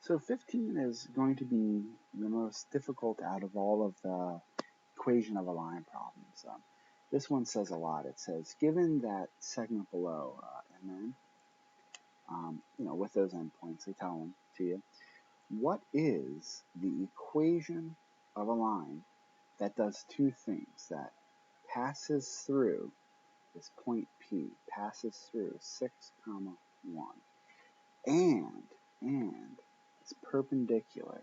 So 15 is going to be the most difficult out of all of the equation of a line problems. This one says a lot. It says, given that segment below, MN, with those endpoints, they tell them to you, what is the equation of a line that does two things, that passes through this point P, passes through 6, 1, and is perpendicular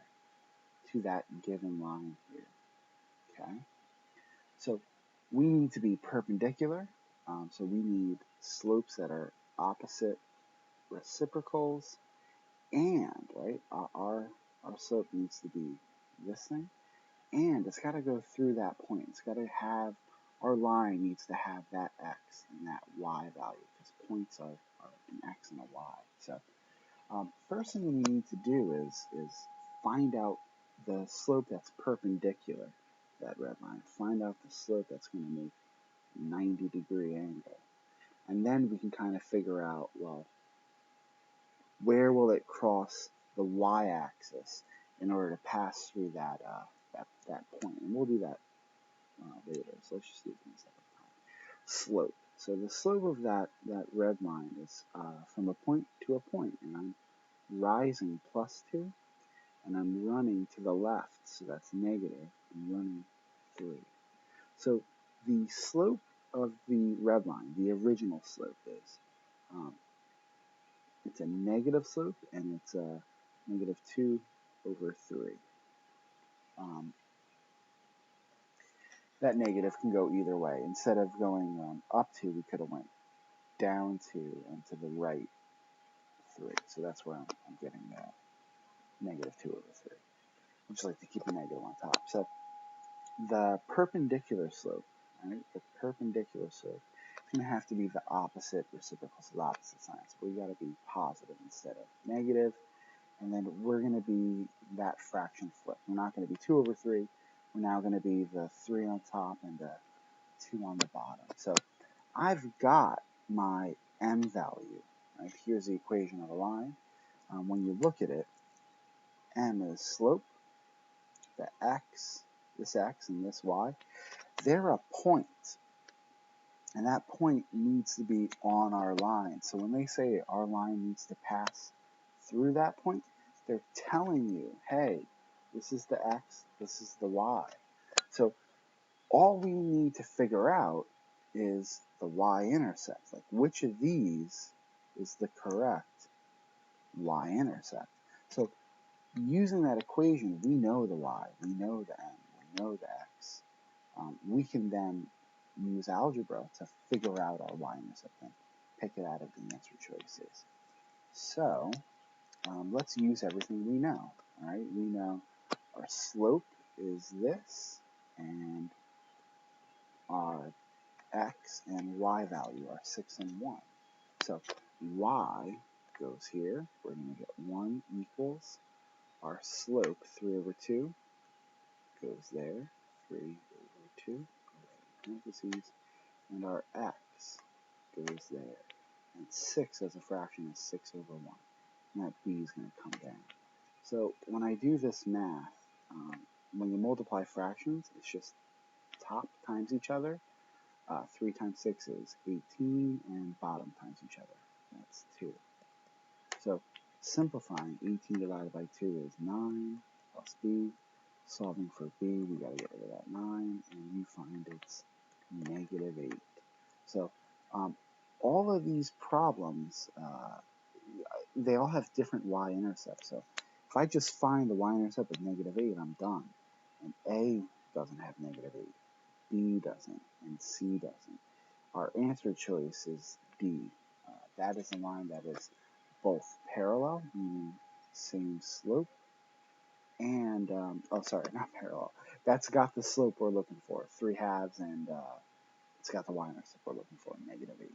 to that given line here, okay? So we need to be perpendicular, so we need slopes that are opposite reciprocals, and, right, our slope needs to be this thing, and it's got to go through that point. It's got to have, our line needs to have that x and that y value, because points are an x and a y. So first thing we need to do is find out the slope that's perpendicular to that red line. Find out the slope that's going to make 90-degree angle. And then we can kind of figure out, well, where will it cross the y-axis in order to pass through that point. And we'll do that later. So let's just do things at a time. Slope. So the slope of that red line is from a point to a point, and I'm rising +2, and I'm running to the left, so that's negative. I'm running 3. So the slope of the red line, the original slope, is it's a negative slope, and it's a -2 over 3. That negative can go either way. Instead of going up 2, we could have went down 2 and to the right 3. So that's where I'm getting that -2 over 3. I just like to keep the negative on top. So the perpendicular slope, right? The perpendicular slope is going to have to be the opposite reciprocals, the opposite signs. We got to be positive instead of negative, and then we're going to be that fraction flip. We're not going to be 2 over 3. We're now going to be the 3 on top and the 2 on the bottom. So I've got my m value. Right? Here's the equation of a line. When you look at it, m is slope, the x, this x and this y. They're a point, and that point needs to be on our line. So when they say our line needs to pass through that point, they're telling you, hey, this is the x, this is the y. So all we need to figure out is the y-intercept. Like, which of these is the correct y-intercept? So using that equation, we know the y, we know the m, we know the x. We can then use algebra to figure out our y-intercept and pick it out of the answer choices. So let's use everything we know. All right, we know our slope is this, and our x and y value are 6 and 1. So y goes here. We're going to get 1 equals our slope, 3 over 2, goes there, 3 over 2, parentheses, and our x goes there. And 6 as a fraction is 6 over 1. And that b is going to come down. So when I do this math, when you multiply fractions, it's just top times each other. 3 times 6 is 18, and bottom times each other. That's 2. So simplifying, 18 divided by 2 is 9 plus b. Solving for b, we got to get rid of that 9, and you find it's -8. So all of these problems, they all have different y-intercepts. So if I just find the y-intercept of -8, I'm done. And A doesn't have -8. B doesn't, and C doesn't. Our answer choice is D. That is a line that is both parallel, meaning same slope, and, not parallel. That's got the slope we're looking for, 3/2, and it's got the y-intercept we're looking for, -8.